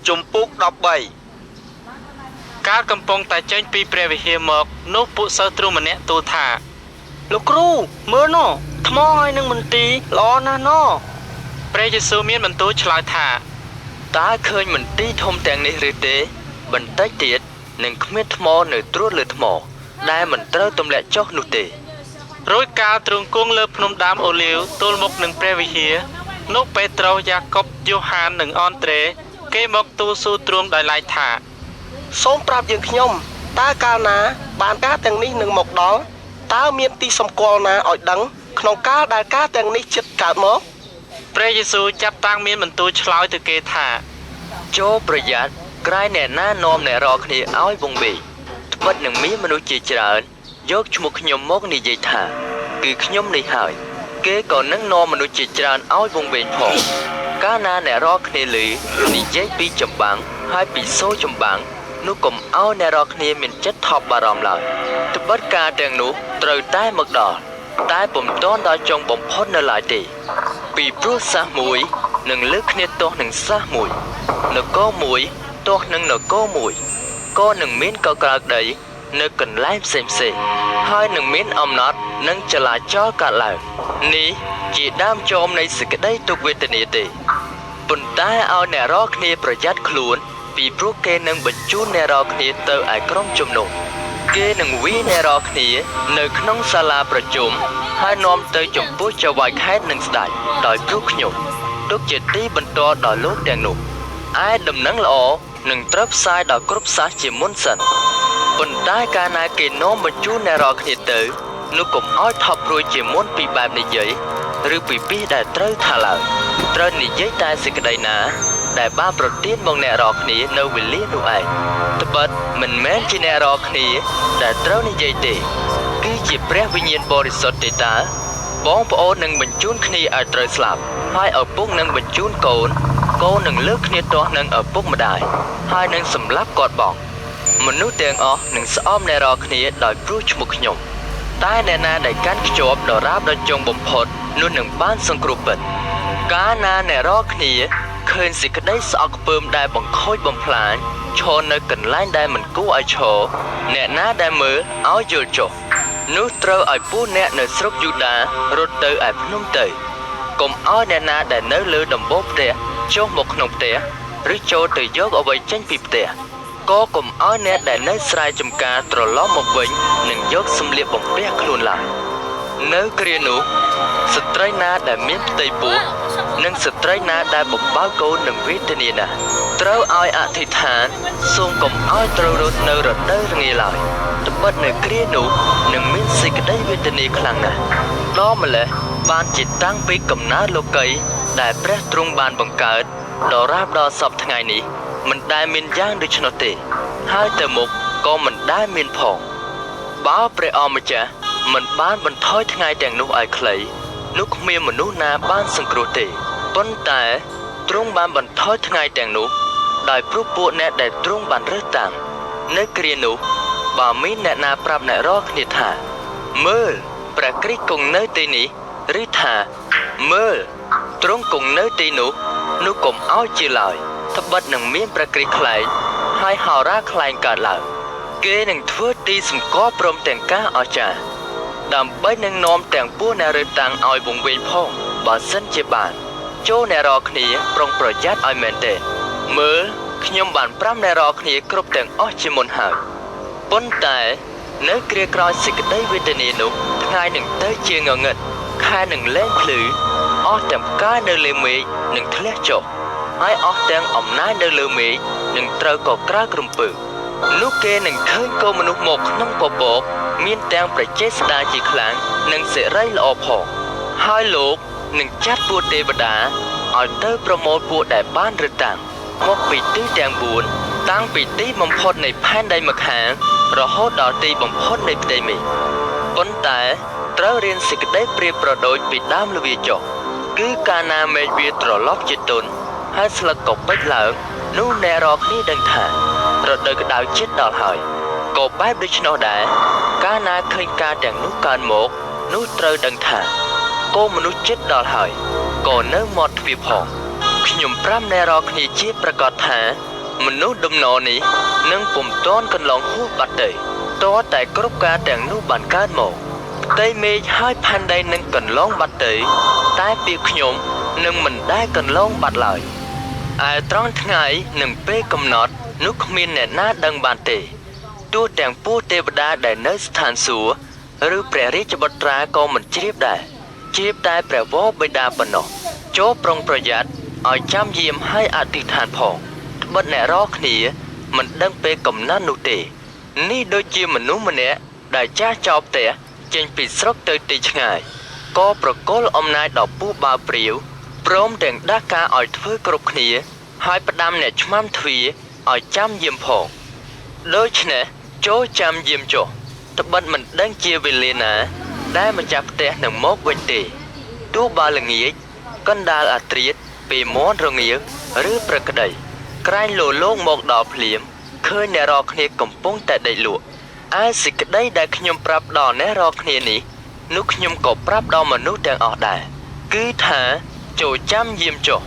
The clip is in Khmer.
ជំពូក13ការកំពុងតែចេញពីព្រះវិហារមកនោះពួកសិស្សទ្រូម្នាក់ទូលថាលោកគ្រូមើលណោះថ្មហើយនឹងមន្ទីរល្អណាស់ណោះព្រះយេស៊ូវមានបន្ទូលឆ្លើយថាតើឃើញមន្ទីរធំទាំងនេះឬទេបន្តិចទៀតនឹងគ្មានថ្មនៅត្រួតលើថ្មដែលមិនត្រូវទម្លាក់ចុះនោះទេរួចកាលទ្រង់គង់លើភ្នំដើមអូលីវទល់មុខនឹងព្រះវិហារនោះពេត្រុសយ៉ាកុបយូហាននិងអនត្រេគេមកទូលសួរទ្រង់ដោយឡែកថាសូមប្រាប់យើងខ្ញុំតើកាលណាបានការទាំងនេះនឹងមកដល់តើមានទីសម្គាល់ណាឲ្យដឹងក្នុងកាលដែលការទាំងនេះជិតកើតមកព្រះយេស៊ូវចាប់តាំងមានបន្ទូលឆ្លើយទៅគេថាចូលប្រយ័ត្នក្រែងអ្នកណានាំអ្នករាល់គ្នាឲ្យវង្វេងត្បិតនឹងមានមនុស្សជាច្រើនយកឈ្មោះខ្ញុំមកនិយាយថាគឺខ្ញុំនេះហើយគេក៏នឹងនាំមនុស្សជាច្រើនឲ្យវង្វេងផងកាលណាអ្នករាល់គ្នាឮនិយាយពីចម្បាំងហើយពីសូរចម្បាំងនោះកុំឲ្យអ្នករាល់គ្នាមានចិត្តថប់បារម្ភឡើយត្បិតការទាំងនោះត្រូវតែមកដល់តែពុំទាន់ដល់ចុងបំផុតនៅឡើយទេពីព្រោះសាសមួយនឹងលើកគ្នាទាស់នឹងសាសមួយនគរមួយទាស់នឹងនគរមួយក៏នឹងមានកក្រើកដីនៅកន្លែងផ្សេងហើយនឹងមានអំណត់និងចលាចលកើតឡើងនេះជាដើមចមនៃសេចក្តីទុក្ខវេទនាទេប៉ុន្តែឲ្យអ្នករាល់គ្នាប្រយ័ត្នខ្លួនពីព្រោះគេនឹងបញ្ជូនអ្នករាល់គ្នាទៅឯក្រុមជំនុំគេនឹងវាយអ្នករាល់គ្នានៅក្នុងសាលាប្រជុំហើយនាំទៅចំពោះចៅហ្វាយខេត្តនិងស្ដេចដោយព្រោះខ្ញុំទុកជាទីបន្ទាល់ដល់លោកទាំងនោះឯដំណឹងល្អនឹងត្រូវផ្សាយដល់គ្រប់សាសជាមុនសិនប៉ុន្តែកាលណាគេនាំបញ្ជូនអ្នករាល់គ្នាទៅនោះកុំឲ្យថប់ព្រួយជាមុនពីបែបនិយាយឬពីពាក្យដែលត្រូវថាឡើយត្រូវនិយាយតែសេចក្តីណាដែលបានប្រទានមកអ្នករាល់គ្នានៅវេលានោះឯងត្បិតមិនមែនជាអ្នករាល់គ្នាដែលត្រូវនិយាយទេគឺជាព្រះវិញ្ញាណបរិសុទ្ធទេតើបងប្អូននឹងបញ្ជូនគ្នាឲ្យត្រូវស្លាប់ហើយឪពុកនឹងបញ្ជូនកូននឹងលើកគ្នាទាស់នឹងឪពុកម្ដាយហើយនឹងសម្លាប់គាត់បងមនុស្សទាំងអស់នឹងស្អប់អ្នករាល់គ្នាដោយព្រោះឈ្មោះខ្ញុំតែអ្នកណាដែលកាន់ខ្ជាប់ដរាបដល់ចុងបំផុតនោះនឹងបានសង្គ្រោះពិតកាលណាអ្នករាល់គ្នាឃើញសេចក្តីស្អប់ខ្ពើមដែលបង្ខូចបំផ្លាញឈរនៅកន្លែងដែលមិនគួរឲ្យឈរអ្នកណាដែលមើលឲ្យយល់ចុះនោះត្រូវឲ្យពួកអ្នកនៅស្រុកយូដារត់ទៅឯភ្នំទៅកុំឲ្យអ្នកណាដែលនៅលើដំបូលផ្ទះចុះមកក្នុងផ្ទះឬចូលទៅយកអ្វីចេញពីផ្ទះក៏កុំឲ្យអ្នកដែលនៅស្រែចម្ការត្រឡប់មកវិញនឹងយកសម្លៀកបំពាក់ខ្លួនឡើយនៅគ្រានោះស្ត្រីណាដែលមានផ្ទៃពោះនិងស្ត្រីណាដែលបំបើកូននឹងវេទនាណាស់ត្រូវឲ្យអធិដ្ឋានសូមកុំឲ្យត្រូវរត់នៅរដូវរងាឡើយត្បិតនៅគ្រានោះនឹងមានសេចក្តីវេទនាខ្លាំងណាស់ដល់ម្លេះបានជាតាំងពីកំណើតលោកីដែលព្រះទ្រង់បានបង្កើតដល់រាបដល់សពថ្ងៃនេះមិនដែលមានយ៉ាងដូច្នោះទេហើយទៅមុខក៏មិនដែលមានផងបើព្រះអម្ចាស់មិនបានបន្ថយថ្ងៃទាំងនោះឲ្យខ្លីនោះគ្មានមនុស្សណាបានសង្គ្រោះទេប៉ុន្តែទ្រង់បានបន្ថយថ្ងៃទាំងនោះដោយព្រោះពួកអ្នកដែលទ្រង់បានរើសតាំងនៅគ្រានោះបើមានអ្នកណាប្រាប់អ្នករាល់គ្នាថាមើលព្រះគ្រីស្ទគង់នៅទីនេះឬថាមើលទ្រង់គង់នៅទីនោះកុំឲ្យជាឡើយត្បិតនឹងមានព្រះគ្រីស្ទខ្លែងហើយហោរាខ្លែងកើតឡើងគេនឹងធ្វើទីសម្គាល់ព្រមទាំងការអស្ចារ្យដើម្បីនឹងនាំទាំងពួកអ្នករើសតាំងឲ្យវង្វេងផងបើសិនជាបានចូលអ្នករាល់គ្នាប្រុងប្រយ័ត្នឲ្យមែនទេមើលខ្ញុំបានប្រាប់អ្នករាល់គ្នាគ្រប់ទាំងអស់ជាមុនហើយប៉ុន្តែនៅគ្រាក្រោយសេចក្តីវេទនានោះថ្ងៃនឹងទៅជាងងឹតខែនឹងលែងភ្លឺអស់ទាំងផ្កាយនៅលើមេឃនឹងធ្លះចុះហើយអស់ទាំងអំណាចនៅលើមេឃនឹងត្រូវកក្រើក្រំពើនោះគេនឹងឃើញកូនមនុស្សមកក្នុងពពកមានទាំងប្រជាស្ដាជាខ្លាំងនិងសេរីល្អផងហើយលោកនឹងចាត់ពួកទេវតាឲ្យទៅប្រមូលពួកដែលបានរើសតាំងមកពីទិសទាំង4តាំងពីទីបំផុតនៃផែនដីម្ខាងរហូតដល់ទីបំផុតនៃផ្ទៃមេឃប៉ុន្តែត្រូវរៀនសេចក្តីប្រៀបប្រដូចពីដើមល្វាចុះគឺកាលណាមេឃវាត្រឡប់ជាទុនហើយស្លឹកក៏ពេចឡើងនោះអ្នករាល់គ្នាដឹងថារដូវក្តៅជិតដល់ហើយក៏បែបដូច្នោះដែរកាលណាឃើញការទាំងនោះកើតមកនោះត្រូវដឹងថាកូនមនុស្សជិតដល់ហើយក៏នៅមាត់ទ្វារផងខ្ញុំប្រាប់អ្នករាល់គ្នាជាប្រកាសថា មនុស្សដំណរនេះនឹងពុំទាន់កន្លងហួសបាត់ទេតើតែគ្រប់ការទាំងនោះបានកើតមកផ្ទៃមេឃហើយផែនដីនឹងកន្លងបាត់ទេតែពីខ្ញុំនឹងមិនដែលកន្លងបាត់ឡើយឯត្រង់ថ្ងៃនិងពេលកំណត់នោះគ្មានអ្នកណាដឹងបានទេទោះទាំងពូទេវតាដែលនៅស្ថានសួគ៌ឬព្រះរាជបុត្រាក៏មិនជ្រាបដែរជ្រាបតែព្រះវរបិតាប៉ុណ្ណោះចូលប្រុងប្រយ័ត្នឲ្យចាំយាមឲ្យអធិដ្ឋានផងត្បិតអ្នករាល់គ្នាមិនដឹងពេលកំណត់នោះទេនេះដូចជាមនុស្សម្នាក់ដែលចាស់ចោលផ្ទះចេញពីស្រុកទៅទីឆ្ងាយក៏ប្រគល់អំណាចដល់ពូបាវព្រាវព្រមទាំងដាស់ការឲ្យធ្វើគ្រប់គ្នាហើយផ្ដាំអ្នកឆ្មាំទ្វារឲ្យចាំយាមផងដូច្នេះចូលចាំយាមចុះត្បិតមិនដឹងជាវេលាណាដែលម្ចាស់ផ្ទះនឹងមកវិញទេទោះបើល្ងាចកណ្ដាលអាត្រៀតពេលមាន់រងាវឬព្រឹកក្តីក្រែងលោលោកមកដល់ភ្លាមឃើញអ្នករាល់គ្នាកំពុងតែដេកលក់ឯសេចក្តីដែលខ្ញុំប្រាប់ដល់អ្នករាល់គ្នានេះនោះខ្ញុំក៏ប្រាប់ដល់មនុស្សទាំងអស់ដែរគឺថាចូលចាំយាមចុះ